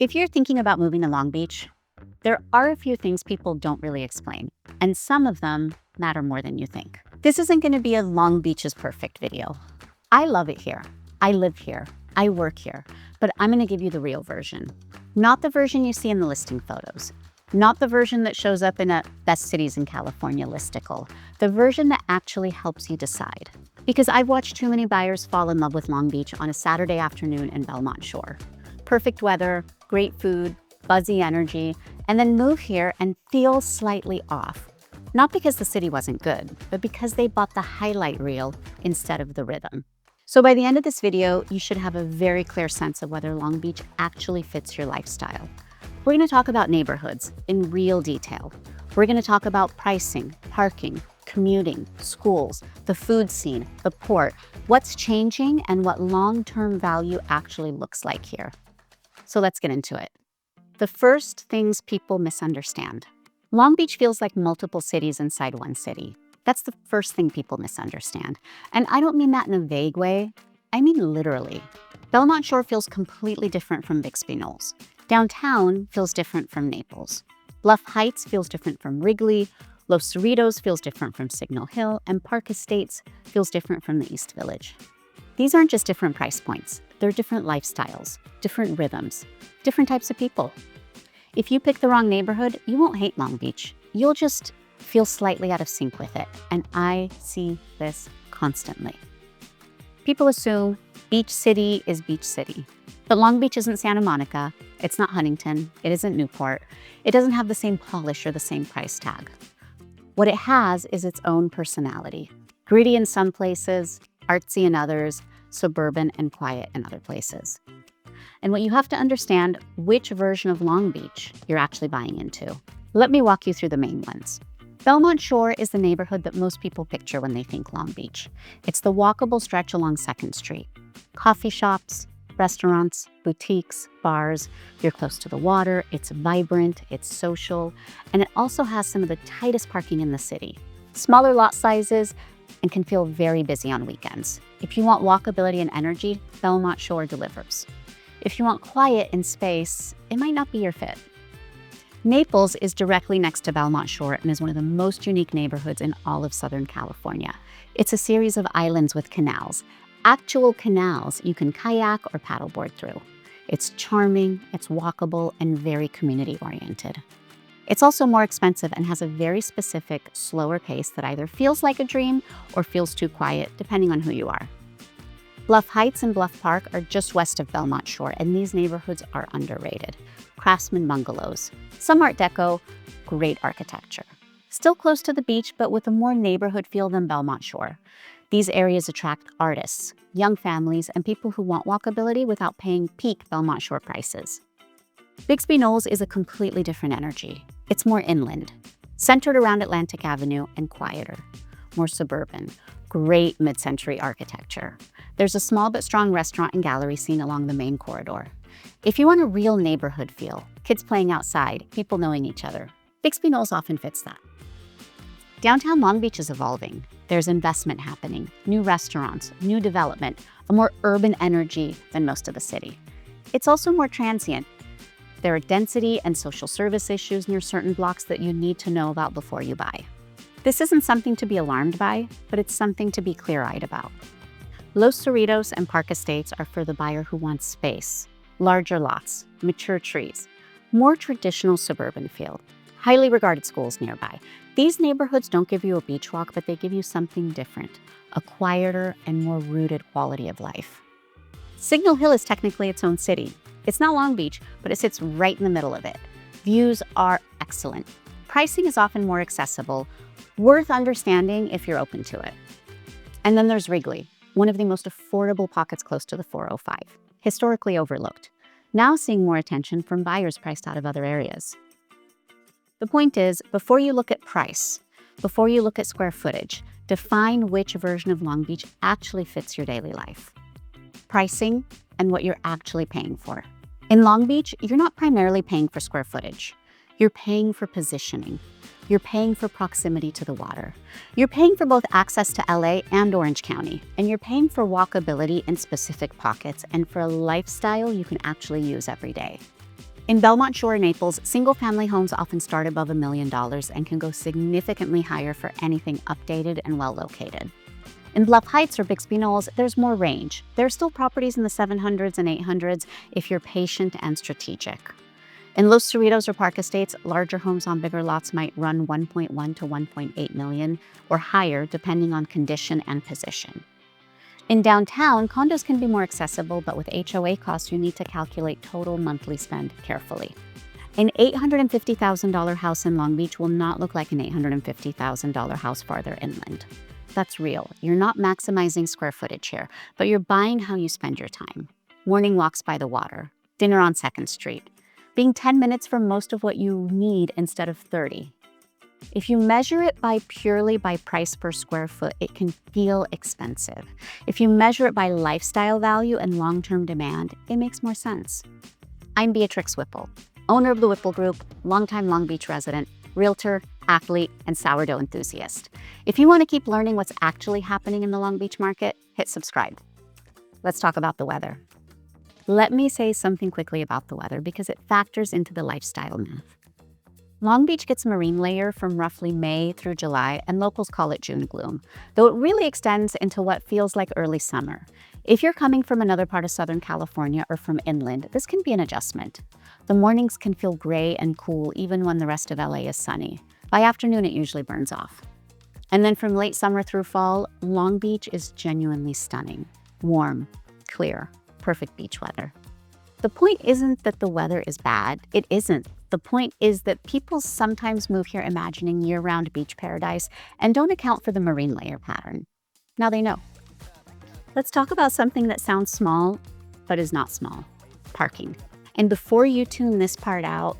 If you're thinking about moving to Long Beach, there are a few things people don't really explain, and some of them matter more than you think. This isn't going to be a Long Beach is perfect video. I love it here. I live here. I work here. But I'm going to give you the real version. Not the version you see in the listing photos. Not the version that shows up in a Best Cities in California listicle. The version that actually helps you decide. Because I've watched too many buyers fall in love with Long Beach on a Saturday afternoon in Belmont Shore. Perfect weather, great food, buzzy energy, and then move here and feel slightly off. Not because the city wasn't good, but because they bought the highlight reel instead of the rhythm. So by the end of this video, you should have a very clear sense of whether Long Beach actually fits your lifestyle. We're going to talk about neighborhoods in real detail. We're going to talk about pricing, parking, commuting, schools, the food scene, the port, what's changing, and what long-term value actually looks like here. So let's get into it. The first things people misunderstand. Long Beach feels like multiple cities inside one city. That's the first thing people misunderstand. And I don't mean that in a vague way. I mean literally. Belmont Shore feels completely different from Bixby Knolls. Downtown feels different from Naples. Bluff Heights feels different from Wrigley. Los Cerritos feels different from Signal Hill. And Park Estates feels different from the East Village. These aren't just different price points. They're different lifestyles, different rhythms, different types of people. If you pick the wrong neighborhood, you won't hate Long Beach. You'll just feel slightly out of sync with it. And I see this constantly. People assume beach city is beach city. But Long Beach isn't Santa Monica. It's not Huntington. It isn't Newport. It doesn't have the same polish or the same price tag. What it has is its own personality. Gritty in some places, artsy in others, suburban and quiet in other places. And what you have to understand which version of Long Beach you're actually buying into. Let me walk you through the main ones. Belmont Shore is the neighborhood that most people picture when they think Long Beach. It's the walkable stretch along 2nd Street. Coffee shops, restaurants, boutiques, bars. You're close to the water, it's vibrant, it's social, and it also has some of the tightest parking in the city. Smaller lot sizes and can feel very busy on weekends. If you want walkability and energy, Belmont Shore delivers. If you want quiet and space, it might not be your fit. Naples is directly next to Belmont Shore and is one of the most unique neighborhoods in all of Southern California. It's a series of islands with canals. Actual canals you can kayak or paddleboard through. It's charming, it's walkable, and very community-oriented. It's also more expensive and has a very specific, slower pace that either feels like a dream or feels too quiet, depending on who you are. Bluff Heights and Bluff Park are just west of Belmont Shore, and these neighborhoods are underrated. Craftsman bungalows, some Art Deco, great architecture. Still close to the beach, but with a more neighborhood feel than Belmont Shore. These areas attract artists, young families, and people who want walkability without paying peak Belmont Shore prices. Bixby Knolls is a completely different energy. It's more inland, centered around Atlantic Avenue and quieter, more suburban, great mid-century architecture. There's a small but strong restaurant and gallery scene along the main corridor. If you want a real neighborhood feel, kids playing outside, people knowing each other, Bixby Knolls often fits that. Downtown Long Beach is evolving. There's investment happening, new restaurants, new development, a more urban energy than most of the city. It's also more transient. There are density and social service issues near certain blocks that you need to know about before you buy. This isn't something to be alarmed by, but it's something to be clear-eyed about. Los Cerritos and Park Estates are for the buyer who wants space, larger lots, mature trees, more traditional suburban feel, highly regarded schools nearby. These neighborhoods don't give you a beach walk, but they give you something different, a quieter and more rooted quality of life. Signal Hill is technically its own city. It's not Long Beach, but it sits right in the middle of it. Views are excellent. Pricing is often more accessible, worth understanding if you're open to it. And then there's Wrigley, one of the most affordable pockets close to the 405, historically overlooked, now seeing more attention from buyers priced out of other areas. The point is, before you look at price, before you look at square footage, define which version of Long Beach actually fits your daily life. Pricing and what you're actually paying for. In Long Beach, you're not primarily paying for square footage. You're paying for positioning. You're paying for proximity to the water. You're paying for both access to LA and Orange County. And you're paying for walkability in specific pockets and for a lifestyle you can actually use every day. In Belmont Shore, Naples, single-family homes often start above $1 million and can go significantly higher for anything updated and well-located. In Bluff Heights or Bixby Knolls, there's more range. There are still properties in the 700s and 800s if you're patient and strategic. In Los Cerritos or Park Estates, larger homes on bigger lots might run 1.1 to 1.8 million or higher depending on condition and position. In downtown, condos can be more accessible, but with HOA costs, you need to calculate total monthly spend carefully. An $850,000 house in Long Beach will not look like an $850,000 house farther inland. That's real. You're not maximizing square footage here, but you're buying how you spend your time. Morning walks by the water, dinner on 2nd Street, being 10 minutes from most of what you need instead of 30. If you measure it purely by price per square foot, it can feel expensive. If you measure it by lifestyle value and long-term demand, it makes more sense. I'm Beatrix Whipple, owner of the Whipple Group, longtime Long Beach resident, realtor, athlete, and sourdough enthusiast. If you want to keep learning what's actually happening in the Long Beach market, hit subscribe. Let's talk about the weather. Let me say something quickly about the weather because it factors into the lifestyle math. Long Beach gets marine layer from roughly May through July, and locals call it June gloom, though it really extends into what feels like early summer. If you're coming from another part of Southern California or from inland, this can be an adjustment. The mornings can feel gray and cool even when the rest of LA is sunny. By afternoon, it usually burns off. And then from late summer through fall, Long Beach is genuinely stunning. Warm, clear, perfect beach weather. The point isn't that the weather is bad. It isn't. The point is that people sometimes move here imagining year-round beach paradise and don't account for the marine layer pattern. Now they know. Let's talk about something that sounds small, but is not small: parking. And before you tune this part out,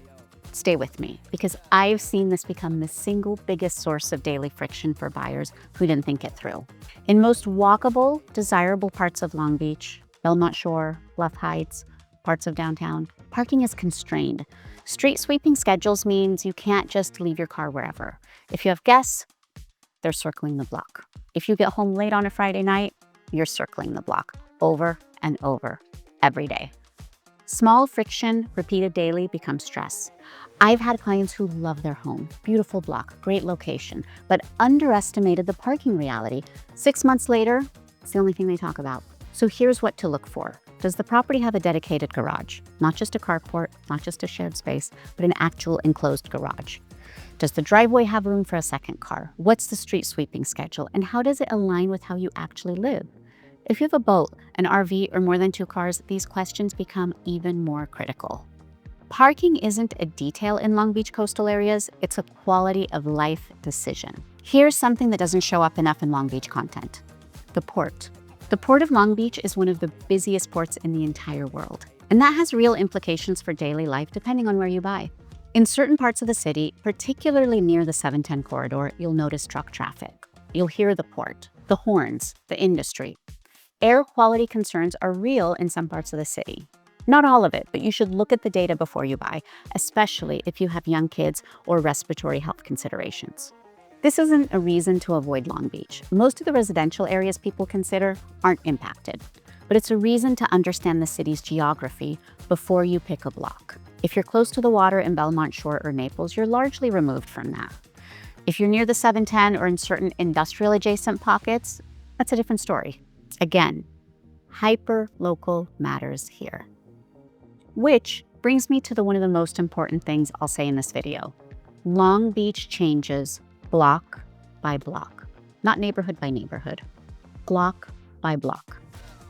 stay with me, because I've seen this become the single biggest source of daily friction for buyers who didn't think it through. In most walkable, desirable parts of Long Beach, Belmont Shore, Bluff Heights, parts of downtown, parking is constrained. Street sweeping schedules means you can't just leave your car wherever. If you have guests, they're circling the block. If you get home late on a Friday night, you're circling the block over and over every day. Small friction repeated daily becomes stress. I've had clients who love their home, beautiful block, great location, but underestimated the parking reality. 6 months later, it's the only thing they talk about. So here's what to look for. Does the property have a dedicated garage? Not just a carport, not just a shared space, but an actual enclosed garage. Does the driveway have room for a second car? What's the street sweeping schedule? And how does it align with how you actually live? If you have a boat, an RV, or more than 2 cars, these questions become even more critical. Parking isn't a detail in Long Beach coastal areas, it's a quality of life decision. Here's something that doesn't show up enough in Long Beach content: the port. The Port of Long Beach is one of the busiest ports in the entire world, and that has real implications for daily life depending on where you buy. In certain parts of the city, particularly near the 710 corridor, you'll notice truck traffic. You'll hear the port, the horns, the industry. Air quality concerns are real in some parts of the city. Not all of it, but you should look at the data before you buy, especially if you have young kids or respiratory health considerations. This isn't a reason to avoid Long Beach. Most of the residential areas people consider aren't impacted, but it's a reason to understand the city's geography before you pick a block. If you're close to the water in Belmont Shore or Naples, you're largely removed from that. If you're near the 710 or in certain industrial adjacent pockets, that's a different story. Again, hyper-local matters here. Which brings me to one of the most important things I'll say in this video. Long Beach changes block by block, not neighborhood by neighborhood, block by block.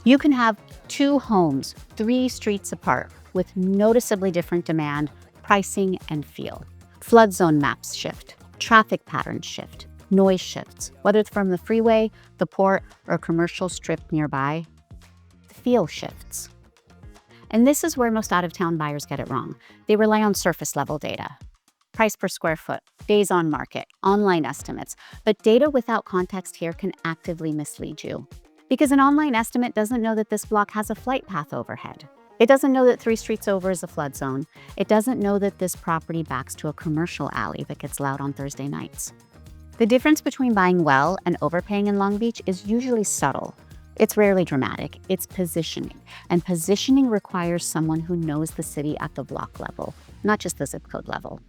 You can have 2 homes 3 streets apart with noticeably different demand, pricing, and feel. Flood zone maps shift, traffic patterns shift, noise shifts, whether it's from the freeway, the port, or a commercial strip nearby, the feel shifts. And this is where most out-of-town buyers get it wrong. They rely on surface-level data. Price per square foot, days on market, online estimates, but data without context here can actively mislead you. Because an online estimate doesn't know that this block has a flight path overhead. It doesn't know that 3 streets over is a flood zone. It doesn't know that this property backs to a commercial alley that gets loud on Thursday nights. The difference between buying well and overpaying in Long Beach is usually subtle, It's rarely dramatic, it's positioning. And positioning requires someone who knows the city at the block level, not just the zip code level.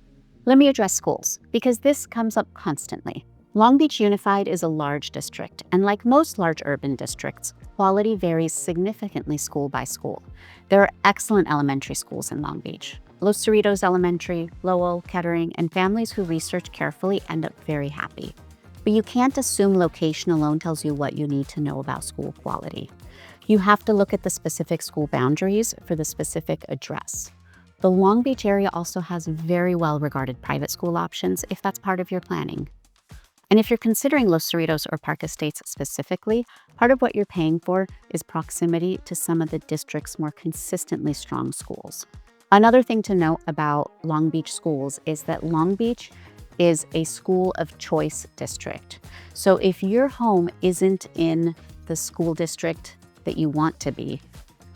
Let me address schools, because this comes up constantly. Long Beach Unified is a large district, and like most large urban districts, quality varies significantly school by school. There are excellent elementary schools in Long Beach. Los Cerritos Elementary, Lowell, Kettering, and families who research carefully end up very happy. But you can't assume location alone tells you what you need to know about school quality. You have to look at the specific school boundaries for the specific address. The Long Beach area also has very well-regarded private school options if that's part of your planning. And if you're considering Los Cerritos or Park Estates specifically, part of what you're paying for is proximity to some of the district's more consistently strong schools. Another thing to note about Long Beach schools is that Long Beach is a school of choice district. So if your home isn't in the school district that you want to be,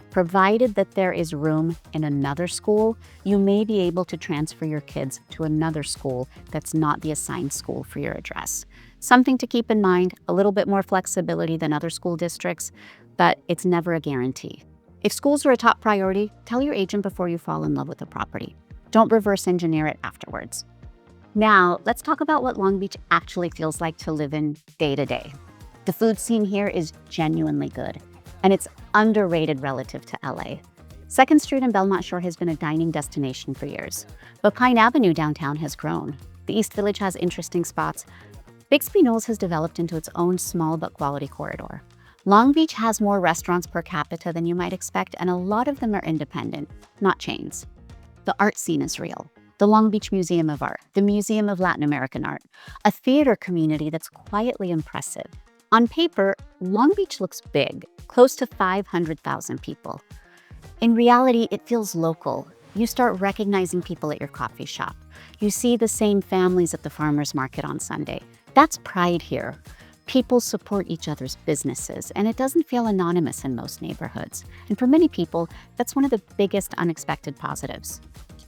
provided that there is room in another school, you may be able to transfer your kids to another school that's not the assigned school for your address. Something to keep in mind, a little bit more flexibility than other school districts, but it's never a guarantee. If schools are a top priority, tell your agent before you fall in love with the property. Don't reverse engineer it afterwards. Now, let's talk about what Long Beach actually feels like to live in day to day. The food scene here is genuinely good, and it's underrated relative to LA. 2nd Street and Belmont Shore has been a dining destination for years, but Pine Avenue downtown has grown. The East Village has interesting spots. Bixby Knolls has developed into its own small but quality corridor. Long Beach has more restaurants per capita than you might expect, and a lot of them are independent, not chains. The art scene is real. The Long Beach Museum of Art, the Museum of Latin American Art, a theater community that's quietly impressive. On paper, Long Beach looks big, close to 500,000 people. In reality, it feels local. You start recognizing people at your coffee shop. You see the same families at the farmer's market on Sunday. That's pride here. People support each other's businesses, and it doesn't feel anonymous in most neighborhoods. And for many people, that's one of the biggest unexpected positives.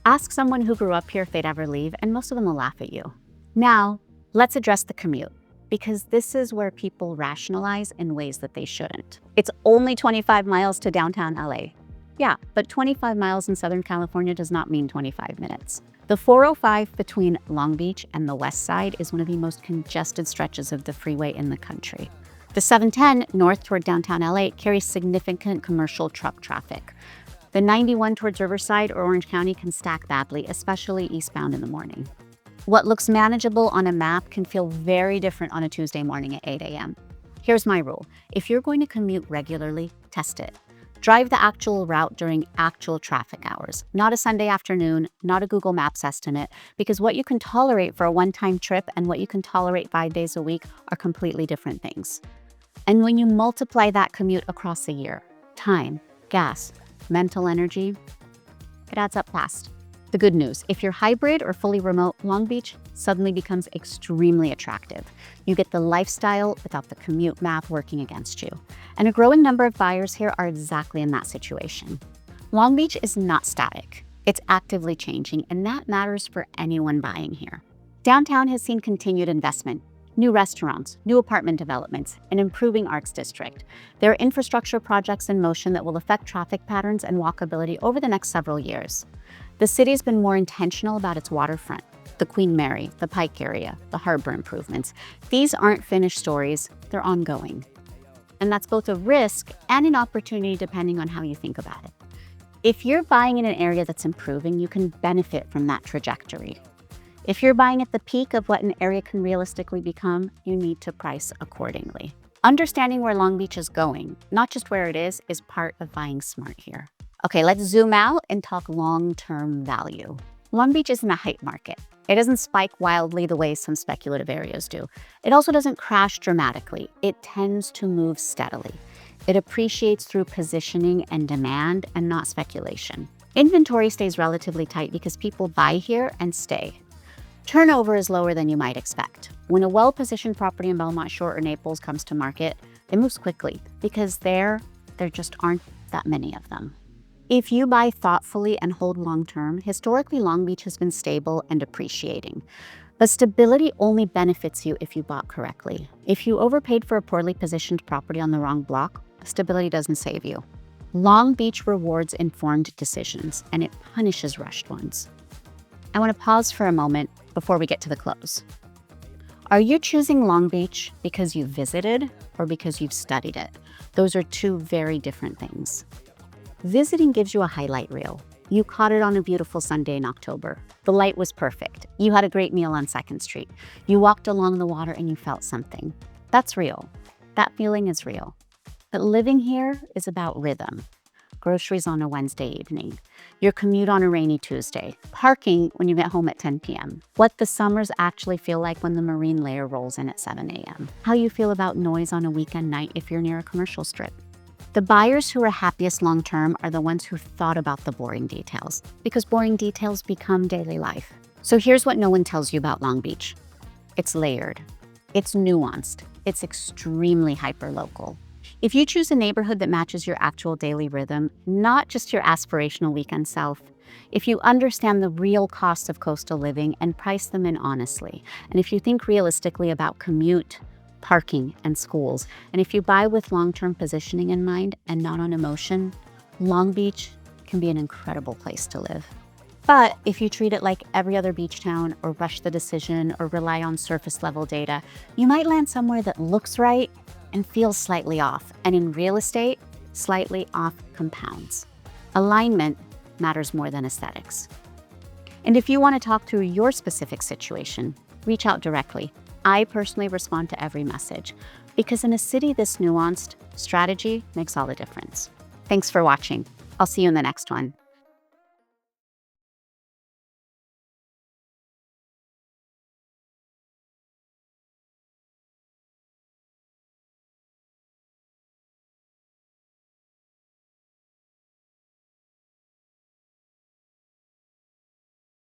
Ask someone who grew up here if they'd ever leave, and most of them will laugh at you. Now, let's address the commute, because this is where people rationalize in ways that they shouldn't. It's only 25 miles to downtown LA. Yeah, but 25 miles in Southern California does not mean 25 minutes. The 405 between Long Beach and the West Side is one of the most congested stretches of the freeway in the country. The 710 north toward downtown LA carries significant commercial truck traffic. The 91 towards Riverside or Orange County can stack badly, especially eastbound in the morning. What looks manageable on a map can feel very different on a Tuesday morning at 8 a.m. Here's my rule. If you're going to commute regularly, test it. Drive the actual route during actual traffic hours, not a Sunday afternoon, not a Google Maps estimate, because what you can tolerate for a one-time trip and what you can tolerate 5 days a week are completely different things. And when you multiply that commute across a year, time, gas, mental energy, it adds up fast. The good news, if you're hybrid or fully remote, Long Beach suddenly becomes extremely attractive. You get the lifestyle without the commute math working against you. And a growing number of buyers here are exactly in that situation. Long Beach is not static. It's actively changing, and that matters for anyone buying here. Downtown has seen continued investment. New restaurants, new apartment developments, an improving arts district. There are infrastructure projects in motion that will affect traffic patterns and walkability over the next several years. The city's been more intentional about its waterfront, the Queen Mary, the Pike area, the harbor improvements. These aren't finished stories, they're ongoing. And that's both a risk and an opportunity depending on how you think about it. If you're buying in an area that's improving, you can benefit from that trajectory. If you're buying at the peak of what an area can realistically become, you need to price accordingly. Understanding where Long Beach is going, not just where it is part of buying smart here. Okay, let's zoom out and talk long-term value. Long Beach isn't a hype market. It doesn't spike wildly the way some speculative areas do. It also doesn't crash dramatically. It tends to move steadily. It appreciates through positioning and demand and not speculation. Inventory stays relatively tight because people buy here and stay. Turnover is lower than you might expect. When a well-positioned property in Belmont Shore or Naples comes to market, it moves quickly because there just aren't that many of them. If you buy thoughtfully and hold long-term, historically Long Beach has been stable and appreciating. But stability only benefits you if you bought correctly. If you overpaid for a poorly positioned property on the wrong block, stability doesn't save you. Long Beach rewards informed decisions, and it punishes rushed ones. I want to pause for a moment before we get to the close. Are you choosing Long Beach because you visited or because you've studied it? Those are two very different things. Visiting gives you a highlight reel. You caught it on a beautiful Sunday in October. The light was perfect. You had a great meal on 2nd Street. You walked along the water and you felt something. That's real. That feeling is real. But living here is about rhythm. Groceries on a Wednesday evening, your commute on a rainy Tuesday, parking when you get home at 10 p.m., what the summers actually feel like when the marine layer rolls in at 7 a.m., how you feel about noise on a weekend night if you're near a commercial strip. The buyers who are happiest long-term are the ones who thought about the boring details, because boring details become daily life. So here's what no one tells you about Long Beach. It's layered, it's nuanced, it's extremely hyper-local. If you choose a neighborhood that matches your actual daily rhythm, not just your aspirational weekend self, if you understand the real costs of coastal living and price them in honestly, and if you think realistically about commute, parking, and schools, and if you buy with long-term positioning in mind and not on emotion, Long Beach can be an incredible place to live. But if you treat it like every other beach town or rush the decision or rely on surface level data, you might land somewhere that looks right and feels slightly off. And in real estate, slightly off compounds. Alignment matters more than aesthetics. And if you want to talk through your specific situation, reach out directly. I personally respond to every message because in a city this nuanced, strategy makes all the difference. Thanks for watching. I'll see you in the next one.